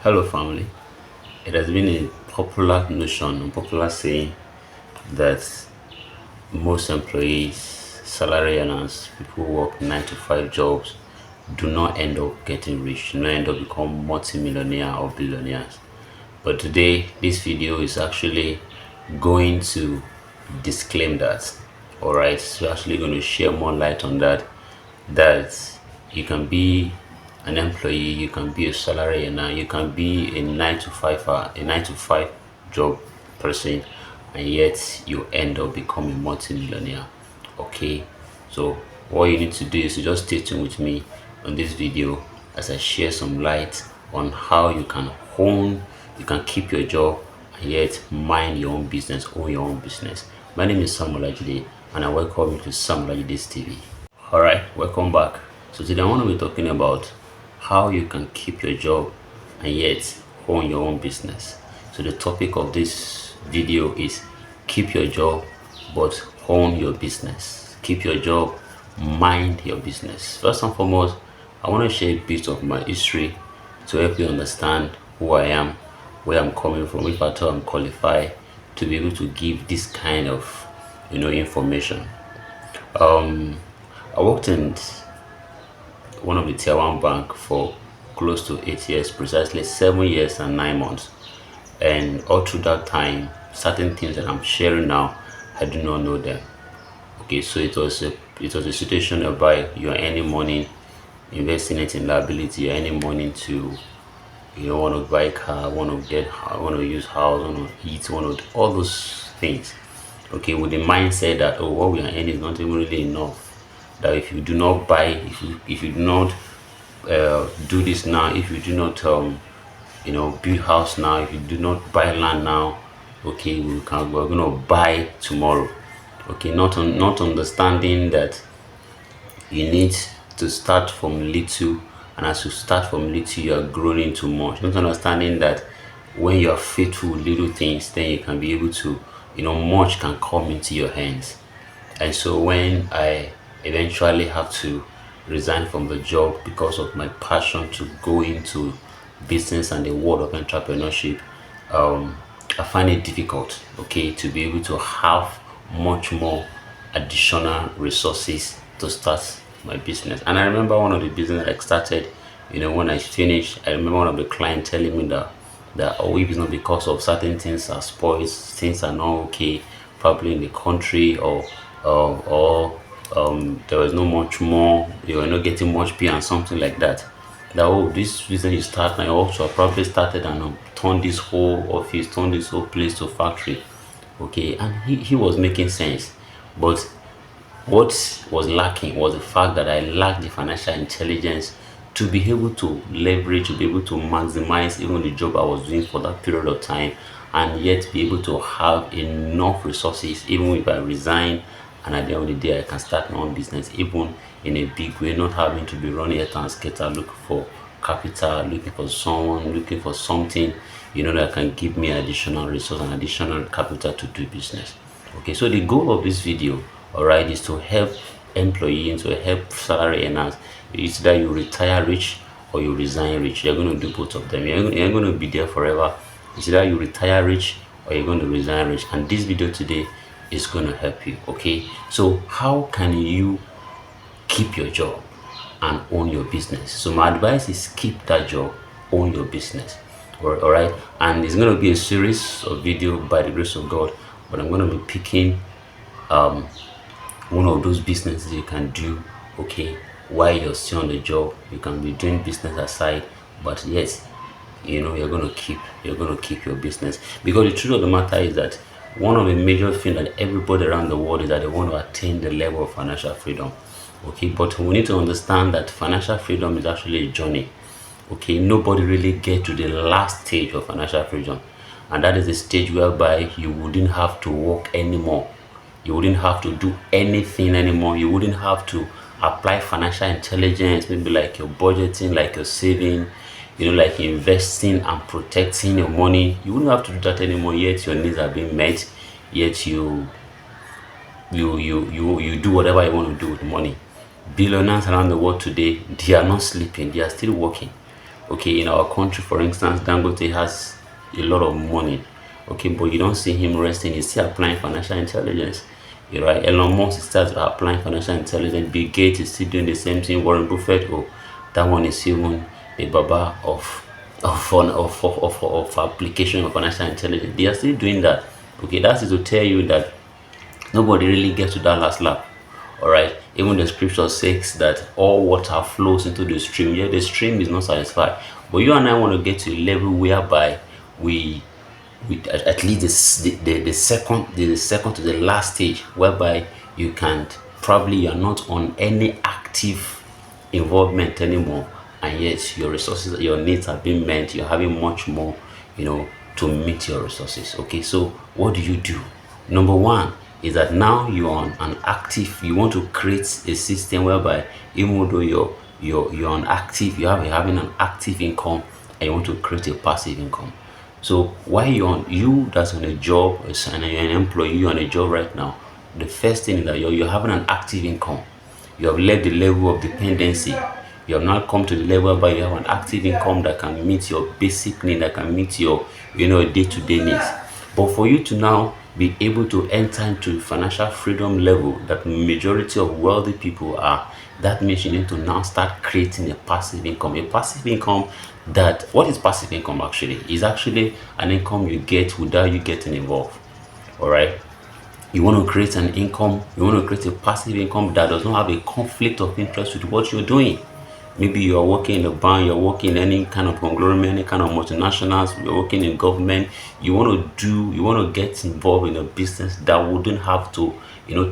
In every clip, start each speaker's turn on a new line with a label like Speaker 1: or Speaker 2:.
Speaker 1: Hello, family. It has been a popular notion, a popular saying that most employees, salary earners, people who work 9 to 5 jobs do not end up getting rich, do not end up become multi-millionaire or billionaires. But today, this video is actually going to disclaim that. Alright, so actually going to share more light on that. That you can be an employee, you can be a salary earner, you can be a 9 to 5 job person, and yet you end up becoming multi-millionaire. Okay, so what you need to do is to just stay tuned with me on this video as I share some light on how you can keep your job and yet mind your own business, own your own business. My name is Samuel Ajide, and I welcome you to Samuel Ajide's TV. Alright, welcome back. So today I want to be talking about how you can keep your job and yet own your own business. So the topic of this video is keep your job but own your business. Keep your job, mind your business. First and foremost, I want to share a bit of my history to help you understand who I am, where I'm coming from, if at all I'm qualified to be able to give this kind of information. I worked in one of the tier one bank for close to 8 years, precisely 7 years and 9 months. And all through that time, certain things that I'm sharing now, I do not know them. Okay, so it was a situation whereby you're earning money, investing it in liability, you're earning money to want to buy a car, want to use house, want to eat, want to all those things. Okay, with the mindset that what we are earning is not even really enough. That if you do not buy, if you do not do this now, if you do not build house now, if you do not buy land now, okay, we're gonna buy tomorrow. Okay, not understanding that you need to start from little, and as you start from little, you are growing into much. Not understanding that when you are faithful with little things, then you can be able to, much can come into your hands. And so when I eventually have to resign from the job because of my passion to go into business and the world of entrepreneurship, I find it difficult, okay, to be able to have much more additional resources to start my business. And I remember one of the business I started, when I finished, I remember one of the clients telling me that if it's not because of certain things are spoiled, things are not okay, probably in the country, or there was no much more, you were not getting much pay and something like that. That this business you start now, also probably started and turned this whole office, turned this whole place to factory. Okay, and he was making sense, but what was lacking was the fact that I lacked the financial intelligence to be able to leverage, to be able to maximize even the job I was doing for that period of time, and yet be able to have enough resources, even if I resign and at the end of the day I can start my own business, even in a big way, not having to be running here and skater, looking for capital, looking for someone, looking for something, that can give me additional resource and additional capital to do business. Okay, so the goal of this video, all right, is to help employees, to help salary earners. It's that you retire rich or you resign rich. You're going to do both of them. You're going to be there forever. It's that you retire rich or you're going to resign rich. And this video today is going to help you. Okay, so how can you keep your job and own your business? So my advice is keep that job, own your business. All right, and it's going to be a series of video by the grace of God, but I'm going to be picking one of those businesses you can do, okay, while you're still on the job. You can be doing business aside, but yes, you're going to keep your business, because the truth of the matter is that one of the major things that everybody around the world is that they want to attain the level of financial freedom. Okay, but we need to understand that financial freedom is actually a journey. Okay, nobody really get to the last stage of financial freedom, and that is the stage whereby you wouldn't have to work anymore. You wouldn't have to do anything anymore. You wouldn't have to apply financial intelligence, maybe like your budgeting, like your saving, like investing and protecting your money. You wouldn't have to do that anymore, yet your needs are being met, yet you do whatever you want to do with money. Billionaires around the world today, they are not sleeping, they are still working. Okay, in our country, for instance, Dangote has a lot of money. Okay, but you don't see him resting. He's still applying financial intelligence. You right? Elon Musk is still applying financial intelligence. Bill Gates is still doing the same thing. Warren Buffett, oh, that one is even the baba of application of financial intelligence. They are still doing that. Okay, that is to tell you that nobody really gets to that last lap. All right, even the scripture says that all water flows into the stream, yet the stream is not satisfied. But you and I want to get to a level whereby we at least the second to the last stage, whereby you can probably, you're not on any active involvement anymore, and yet your resources, your needs have been met, you're having much more, to meet your resources. Okay, so what do you do? Number one is that now you're on an active, you want to create a system whereby, even though you're on active, you're having an active income, and you want to create a passive income. So while you that's on a job, and you're an employee, you're on a job right now, the first thing is that you're having an active income. You have left the level of dependency. You have now come to the level where you have an active income that can meet your basic need, that can meet your day-to-day needs. But for you to now be able to enter into financial freedom level that majority of wealthy people are, that means you need to now start creating a passive income. A passive income, that what is passive income actually? Is actually an income you get without you getting involved. All right. You want to create an income, you want to create a passive income that does not have a conflict of interest with what you're doing. Maybe you're working in a bank, you're working in any kind of conglomerate, any kind of multinationals, you're working in government. You want to get involved in a business that wouldn't have to,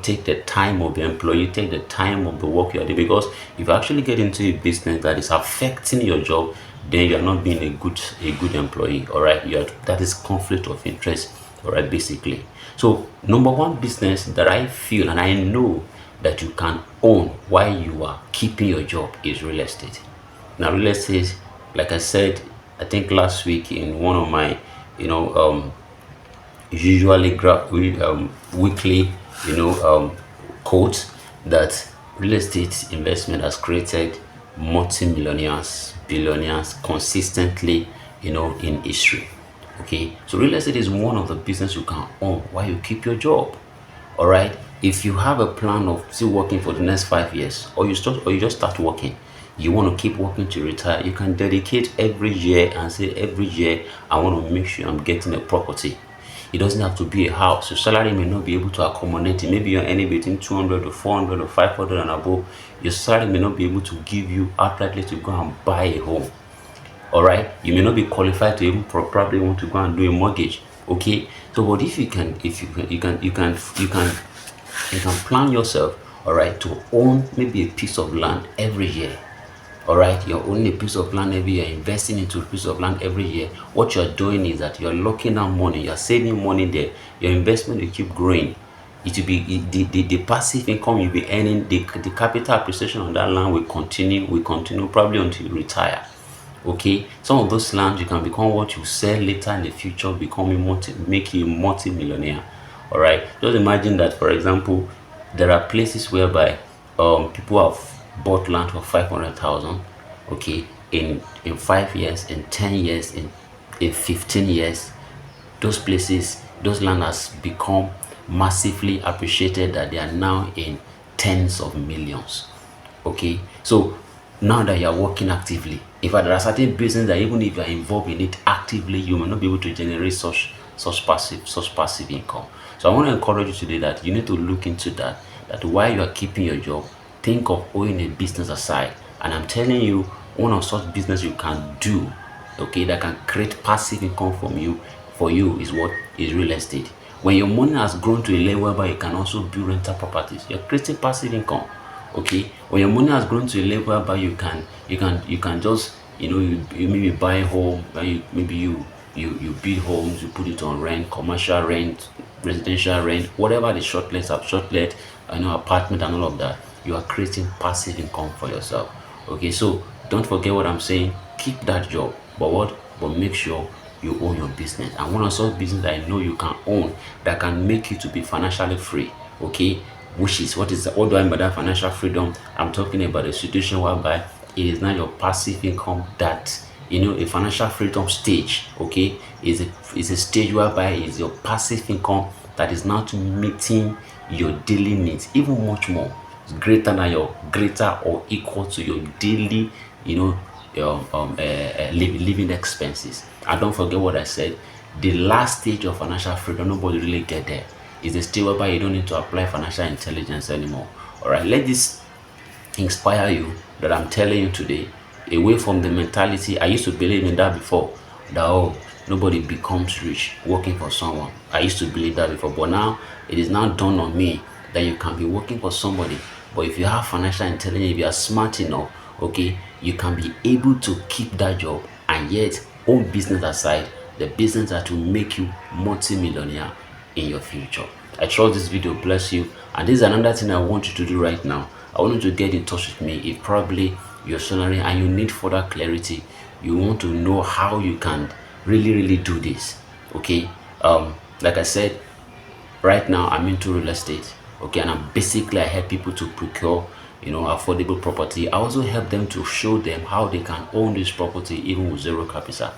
Speaker 1: take the time of the employee, take the time of the work you're doing. Because if you actually get into a business that is affecting your job, then you're not being a good employee. All right, that is conflict of interest. All right, basically. So number one business that I feel and I know that you can own while you are keeping your job is real estate. Now, real estate, like I said, I think last week in one of my, usually weekly, quotes, that real estate investment has created multi-millionaires, billionaires consistently, in history. Okay, so real estate is one of the business you can own while you keep your job. All right, if you have a plan of still working for the next 5 years, or you just start working, you want to keep working to retire, you can dedicate every year and say, every year I want to make sure I'm getting a property. It doesn't have to be a house. Your salary may not be able to accommodate it. Maybe you're earning between 200 to 400 or 500 and above. Your salary may not be able to give you outrightly to go and buy a home. All right, you may not be qualified to even probably want to go and do a mortgage. Okay, so but if you can, you can plan yourself, all right, to own maybe a piece of land every year. All right, you're owning a piece of land every year, investing into a piece of land every year. What you're doing is that you're locking down money, you're saving money there. Your investment will keep growing. It will be the passive income you'll be earning, the capital appreciation on that land will continue probably until you retire. Okay, some of those lands you can become what you sell later in the future, make you a multi-millionaire. All right, just imagine that, for example, there are places whereby people have bought land for 500,000. Okay, in 5 years, in 10 years, in 15 years, those land has become massively appreciated, that they are now in tens of millions. Okay, so now that you are working actively, in fact, there are certain business that even if you are involved in it actively, you may not be able to generate such passive income. So I want to encourage you today that you need to look into that while you are keeping your job, think of owning a business aside. And I'm telling you, one of such business you can do, okay, that can create passive income for you is what is real estate. When your money has grown to a level where you can also build rental properties, you're creating passive income. Okay, when your money has grown to a level whereby you can just, you maybe buy a home, maybe you build homes, you put it on rent, commercial rent, residential rent, whatever the short let, apartment and all of that, you are creating passive income for yourself. Okay, so don't forget what I'm saying. Keep that job, but make sure you own your business. And one of those business that I know you can own, that can make you to be financially free. Okay, what do I mean by that financial freedom? I'm talking about a situation whereby it is not your passive income that a financial freedom stage, okay, is a stage whereby is your passive income that is not meeting your daily needs, even much more greater than your greater or equal to your daily, your living expenses. And don't forget what I said. The last stage of financial freedom, nobody really get there. Is the stage whereby you don't need to apply financial intelligence anymore. All right, let this inspire you that I'm telling you today, away from the mentality. I used to believe in that before, that nobody becomes rich working for someone. I used to believe that before, but now it is now dawned on me that you can be working for somebody, but if you have financial intelligence, if you are smart enough, okay, you can be able to keep that job and yet own business aside, the business that will make you multi-millionaire in your future. I trust this video bless you, and this is another thing I want you to do right now. I want you to get in touch with me if probably you're salary and you need further clarity. You want to know how you can really do this. Okay, like I said, right now I'm into real estate, okay, and I help people to procure affordable property. I also help them to show them how they can own this property even with zero capital.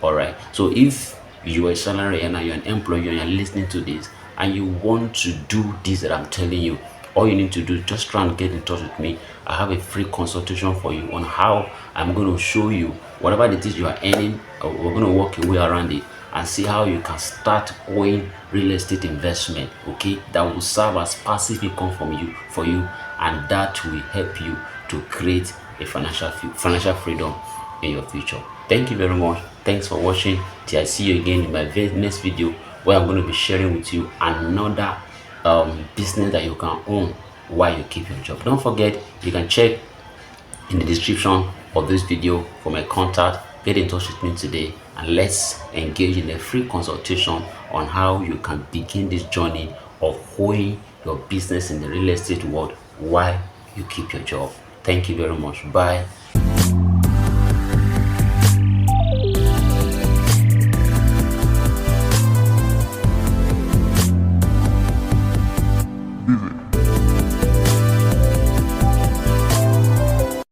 Speaker 1: All right, so if you are a salary earner, you're an employee and you're listening to this and you want to do this that I'm telling you, all you need to do, just try and get in touch with me. I have a free consultation for you on how I'm going to show you whatever it is you are earning. We're going to work your way around it and see how you can start owning real estate investment, okay, that will serve as passive income for you, and that will help you to create a financial freedom in your future. Thank you very much. Thanks for watching. Till I see you again in my next video, where I'm going to be sharing with you another business that you can own while you keep your job. Don't forget, you can check in the description of this video for my contact. Get in touch with me today and let's engage in a free consultation on how you can begin this journey of owning your business in the real estate world while you keep your job. Thank you very much. Bye.